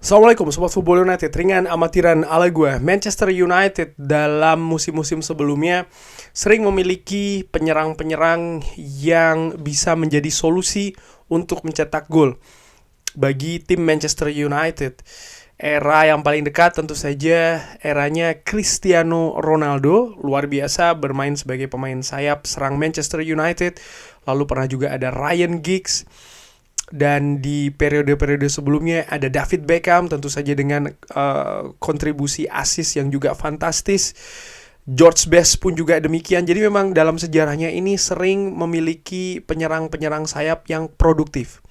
Assalamualaikum Sobat Football United. Ringan amatiran ala gue, Manchester United dalam musim-musim sebelumnya sering memiliki penyerang-penyerang yang bisa menjadi solusi untuk mencetak gol bagi tim Manchester United. Era yang paling dekat tentu saja eranya Cristiano Ronaldo, luar biasa bermain sebagai pemain sayap serang Manchester United. Lalu pernah juga ada Ryan Giggs. Dan di periode-periode sebelumnya ada David Beckham, tentu saja dengan kontribusi assist yang juga fantastis. George Best pun juga demikian. Jadi memang dalam sejarahnya ini sering memiliki penyerang-penyerang sayap yang produktif.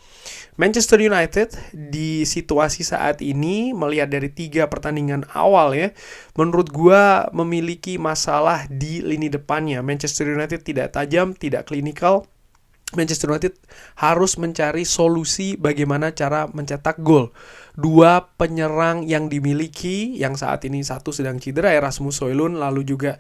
Manchester United di situasi saat ini, melihat dari 3 pertandingan awal ya, menurut gua memiliki masalah di lini depannya. Manchester United tidak tajam, tidak klinikal. Manchester United harus mencari solusi bagaimana cara mencetak gol. 2 penyerang yang dimiliki, yang saat ini satu sedang cedera, Rasmus Højlund, lalu juga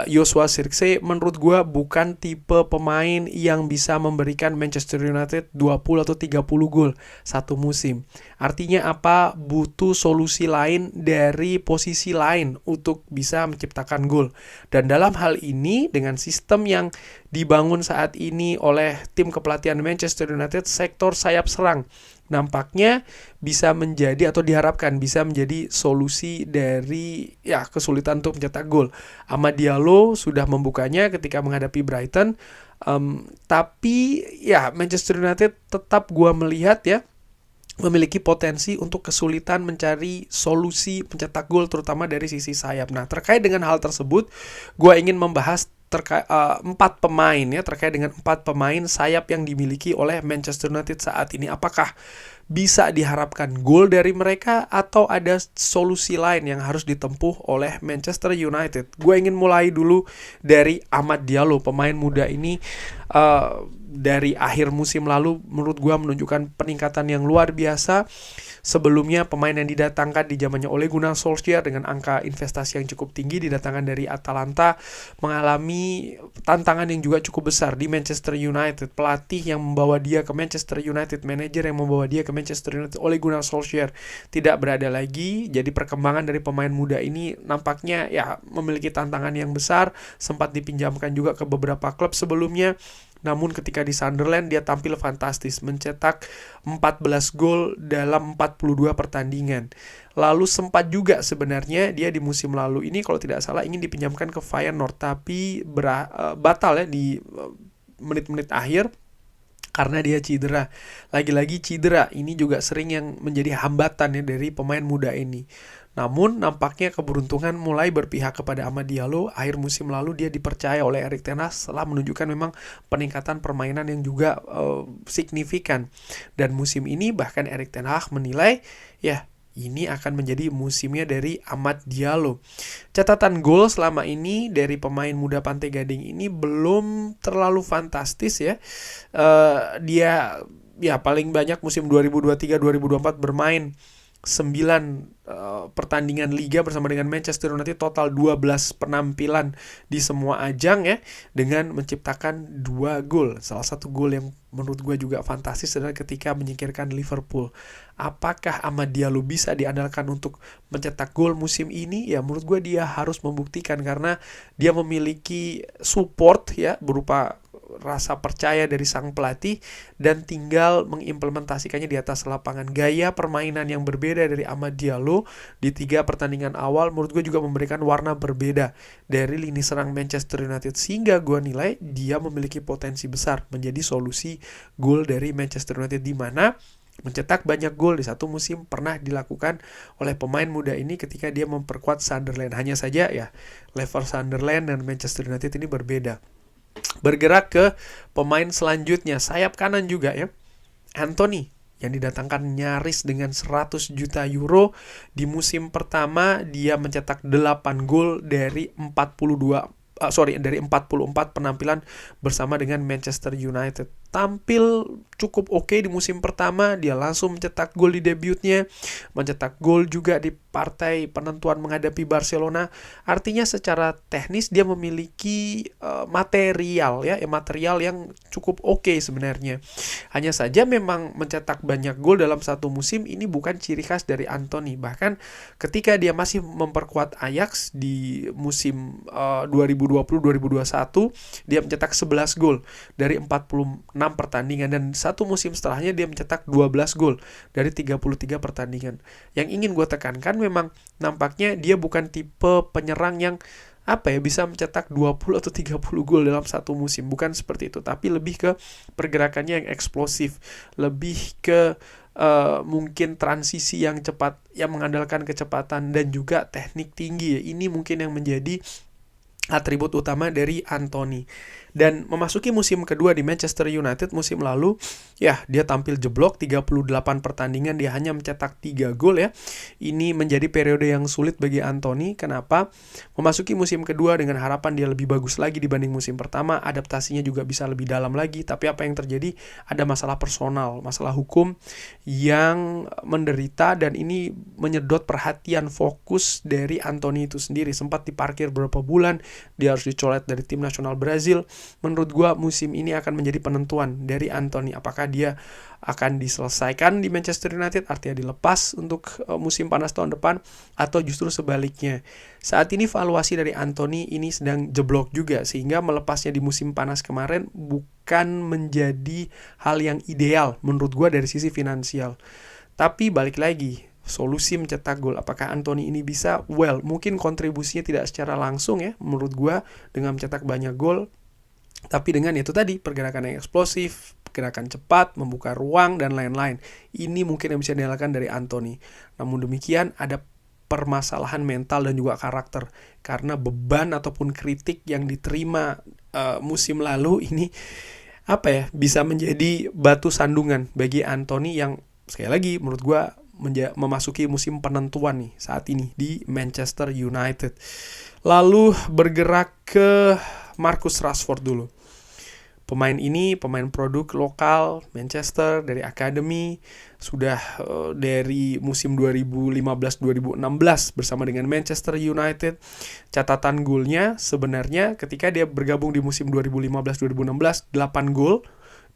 Joshua Zirkzee, menurut gue bukan tipe pemain yang bisa memberikan Manchester United 20 atau 30 gol satu musim. Artinya apa? Butuh solusi lain dari posisi lain untuk bisa menciptakan gol. Dan dalam hal ini, dengan sistem yang dibangun saat ini oleh tim kepelatihan Manchester United, sektor sayap serang nampaknya bisa menjadi atau diharapkan bisa menjadi solusi dari kesulitan untuk mencetak gol. Amad Diallo sudah membukanya ketika menghadapi Brighton, tapi Manchester United tetap gua melihat memiliki potensi untuk kesulitan mencari solusi pencetak gol terutama dari sisi sayap. Nah, terkait dengan hal tersebut, gue ingin membahas empat pemain terkait dengan 4 pemain sayap yang dimiliki oleh Manchester United saat ini. Apakah bisa diharapkan gol dari mereka atau ada solusi lain yang harus ditempuh oleh Manchester United? Gue ingin mulai dulu dari Amad Diallo, pemain muda ini. Dari akhir musim lalu menurut gue menunjukkan peningkatan yang luar biasa. Sebelumnya pemain yang didatangkan di zamannya Ole Gunnar Solskjaer dengan angka investasi yang cukup tinggi, didatangkan dari Atalanta, mengalami tantangan yang juga cukup besar di Manchester United. Pelatih yang membawa dia ke Manchester United, manajer yang membawa dia ke Manchester United, Ole Gunnar Solskjaer, tidak berada lagi. Jadi perkembangan dari pemain muda ini nampaknya memiliki tantangan yang besar. Sempat dipinjamkan juga ke beberapa klub sebelumnya. Namun ketika di Sunderland dia tampil fantastis, mencetak 14 gol dalam 42 pertandingan. Lalu sempat juga sebenarnya dia di musim lalu ini kalau tidak salah ingin dipinjamkan ke Feyenoord, tapi batal di menit-menit akhir karena dia cedera. Lagi-lagi cedera ini juga sering yang menjadi hambatan dari pemain muda ini. Namun nampaknya keberuntungan mulai berpihak kepada Amad Diallo. Akhir musim lalu dia dipercaya oleh Erik ten Hag setelah menunjukkan memang peningkatan permainan yang juga signifikan. Dan musim ini bahkan Erik ten Hag menilai ini akan menjadi musimnya dari Amad Diallo. Catatan gol selama ini dari pemain muda Pantai Gading ini belum terlalu fantastis ya. Dia paling banyak musim 2023-2024 bermain 9 pertandingan liga bersama dengan Manchester United, total 12 penampilan di semua ajang dengan menciptakan 2 gol. Salah satu gol yang menurut gue juga fantastis adalah ketika menyingkirkan Liverpool. Apakah Amad Diallo bisa diandalkan untuk mencetak gol musim ini? Ya menurut gue dia harus membuktikan karena dia memiliki support berupa rasa percaya dari sang pelatih dan tinggal mengimplementasikannya di atas lapangan. Gaya permainan yang berbeda dari Amad Diallo di 3 pertandingan awal menurut gue juga memberikan warna berbeda dari lini serang Manchester United, sehingga gue nilai dia memiliki potensi besar menjadi solusi gol dari Manchester United, di mana mencetak banyak gol di satu musim pernah dilakukan oleh pemain muda ini ketika dia memperkuat Sunderland. Hanya saja level Sunderland dan Manchester United ini berbeda. Bergerak ke pemain selanjutnya, sayap kanan juga Anthony, yang didatangkan nyaris dengan 100 juta euro. Di musim pertama dia mencetak 8 gol dari 44 penampilan bersama dengan Manchester United. tampil cukup oke di musim pertama. Dia langsung mencetak gol di debutnya, mencetak gol juga di partai penentuan menghadapi Barcelona. Artinya secara teknis dia memiliki material yang cukup oke sebenarnya. Hanya saja memang mencetak banyak gol dalam satu musim ini bukan ciri khas dari Antony. Bahkan ketika dia masih memperkuat Ajax di musim 2020-2021, dia mencetak 11 gol dari 46 pertandingan, dan satu musim setelahnya dia mencetak 12 gol dari 33 pertandingan. Yang ingin gue tekankan memang nampaknya dia bukan tipe penyerang yang bisa mencetak 20 atau 30 gol dalam satu musim. Bukan seperti itu, tapi lebih ke pergerakannya yang eksplosif, lebih ke mungkin transisi yang cepat, yang mengandalkan kecepatan dan juga teknik tinggi. Ini mungkin yang menjadi atribut utama dari Antony. Dan memasuki musim kedua di Manchester United musim lalu, ya dia tampil jeblok 38 pertandingan, dia hanya mencetak 3 gol ya. Ini menjadi periode yang sulit bagi Antony. Kenapa? Memasuki musim kedua dengan harapan dia lebih bagus lagi dibanding musim pertama, adaptasinya juga bisa lebih dalam lagi, tapi apa yang terjadi? Ada masalah personal, masalah hukum yang menderita, dan ini menyedot perhatian fokus dari Antony itu sendiri. Sempat diparkir beberapa bulan, dia harus dicoret dari tim nasional Brazil. Menurut gue musim ini akan menjadi penentuan dari Antony. Apakah dia akan diselesaikan di Manchester United, artinya dilepas untuk musim panas tahun depan, atau justru sebaliknya. Saat ini valuasi dari Antony ini sedang jeblok juga, sehingga melepasnya di musim panas kemarin bukan menjadi hal yang ideal menurut gue dari sisi finansial. Tapi balik lagi, solusi mencetak gol, apakah Antony ini bisa? Well, mungkin kontribusinya tidak secara langsung ya menurut gue dengan mencetak banyak gol, tapi dengan itu tadi, pergerakan yang eksplosif, gerakan cepat, membuka ruang, dan lain-lain. Ini mungkin yang bisa diandalkan dari Antony. Namun demikian, ada permasalahan mental dan juga karakter. Karena beban ataupun kritik yang diterima musim lalu ini bisa menjadi batu sandungan bagi Antony yang sekali lagi menurut gue memasuki musim penentuan nih saat ini di Manchester United. Lalu bergerak ke Marcus Rashford dulu. Pemain ini pemain produk lokal Manchester dari akademi, sudah dari musim 2015-2016 bersama dengan Manchester United. Catatan golnya sebenarnya ketika dia bergabung di musim 2015-2016 8 gol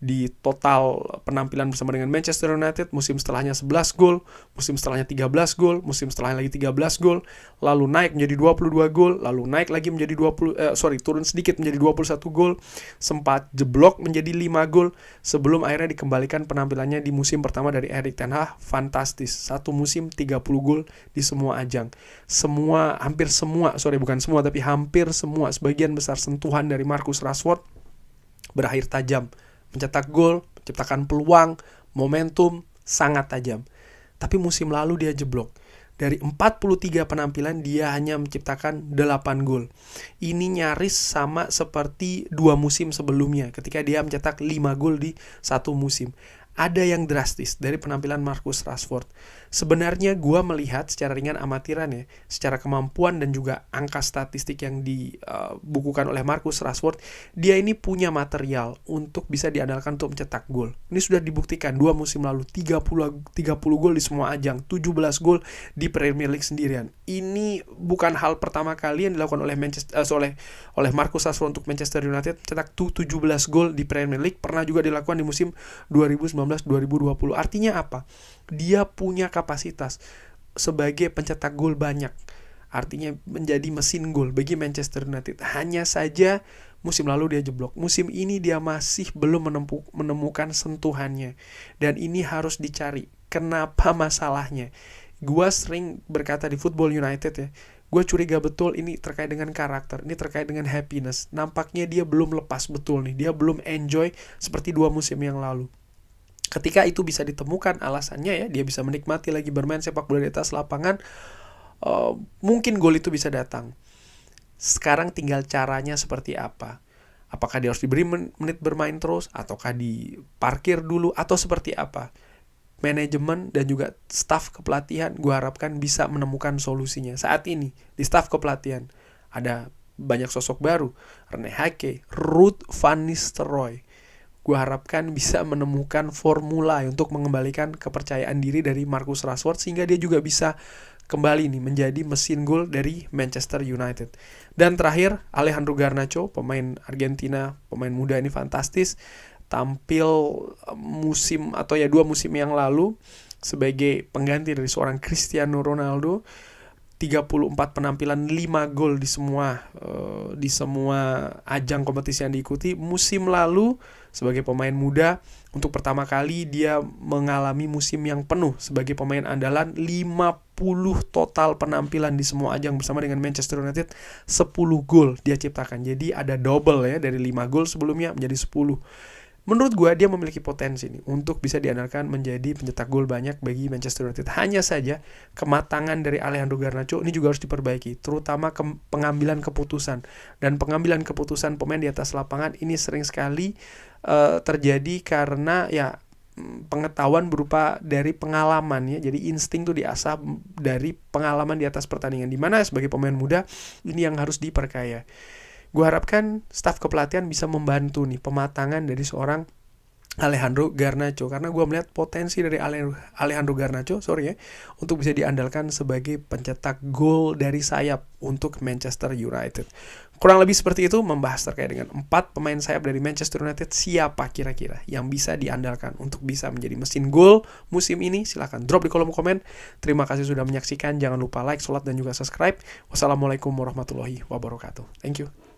di total penampilan bersama dengan Manchester United. Musim setelahnya 11 gol, musim setelahnya 13 gol, musim setelahnya lagi 13 gol, lalu naik menjadi 22 gol, lalu naik lagi menjadi turun sedikit menjadi 21 gol, sempat jeblok menjadi 5 gol, sebelum akhirnya dikembalikan penampilannya di musim pertama dari Erik ten Hag. Fantastis, satu musim 30 gol di semua ajang. Hampir semua, sebagian besar sentuhan dari Marcus Rashford berakhir tajam, mencetak gol, menciptakan peluang, momentum sangat tajam. Tapi musim lalu dia jeblok. Dari 43 penampilan dia hanya menciptakan 8 gol. Ini nyaris sama seperti 2 musim sebelumnya ketika dia mencetak 5 gol di satu musim. Ada yang drastis dari penampilan Marcus Rashford. Sebenarnya gue melihat secara ringan amatiran ya, secara kemampuan dan juga angka statistik yang dibukukan oleh Marcus Rashford, dia ini punya material untuk bisa diandalkan untuk mencetak gol. Ini sudah dibuktikan 2 musim lalu, 30 gol di semua ajang, 17 gol di Premier League sendirian. Ini bukan hal pertama kali yang dilakukan oleh oleh Marcus Rashford untuk Manchester United, mencetak 17 gol di Premier League. Pernah juga dilakukan di musim 2019-2020. Artinya apa? Dia punya kapasitas sebagai pencetak gol banyak. Artinya menjadi mesin gol bagi Manchester United. Hanya saja musim lalu dia jeblok. Musim ini dia masih belum menemukan sentuhannya. Dan ini harus dicari. Kenapa masalahnya? Gua sering berkata di Football United ya, gue curiga betul ini terkait dengan karakter, ini terkait dengan happiness. Nampaknya dia belum lepas betul nih, dia belum enjoy seperti 2 musim yang lalu. Ketika itu bisa ditemukan alasannya ya, dia bisa menikmati lagi bermain sepak bola di atas lapangan, mungkin gol itu bisa datang. Sekarang tinggal caranya seperti apa. Apakah dia harus diberi menit bermain terus, ataukah diparkir dulu, atau seperti apa. Manajemen dan juga staf kepelatihan gue harapkan bisa menemukan solusinya. Saat ini di staf kepelatihan ada banyak sosok baru, Rene Hake, Ruud van Nistelrooy. gue harapkan bisa menemukan formula untuk mengembalikan kepercayaan diri dari Marcus Rashford sehingga dia juga bisa kembali nih menjadi mesin gol dari Manchester United. Dan terakhir, Alejandro Garnacho, pemain Argentina, pemain muda ini fantastis, tampil musim atau ya 2 musim yang lalu sebagai pengganti dari seorang Cristiano Ronaldo. 34 penampilan, 5 gol di semua ajang kompetisi yang diikuti. Musim lalu sebagai pemain muda, untuk pertama kali dia mengalami musim yang penuh sebagai pemain andalan. 50 total penampilan di semua ajang bersama dengan Manchester United, 10 gol dia ciptakan. Jadi ada double ya, dari 5 gol sebelumnya menjadi 10. Menurut gue dia memiliki potensi nih untuk bisa diandalkan menjadi pencetak gol banyak bagi Manchester United. Hanya saja kematangan dari Alejandro Garnacho ini juga harus diperbaiki, terutama pengambilan keputusan. Dan pengambilan keputusan pemain di atas lapangan ini sering sekali terjadi karena ya pengetahuan berupa dari pengalaman ya. Jadi insting tuh diasah dari pengalaman di atas pertandingan, dimana sebagai pemain muda ini yang harus diperkaya. Gue harapkan staf kepelatihan bisa membantu nih pematangan dari seorang Alejandro Garnacho, karena gue melihat potensi dari Alejandro Garnacho untuk bisa diandalkan sebagai pencetak gol dari sayap untuk Manchester United. Kurang lebih seperti itu membahas terkait dengan 4 pemain sayap dari Manchester United. Siapa kira-kira yang bisa diandalkan untuk bisa menjadi mesin gol musim ini? Silahkan drop di kolom komen. Terima kasih sudah menyaksikan. Jangan lupa like, share, dan juga subscribe. Wassalamualaikum warahmatullahi wabarakatuh. Thank you.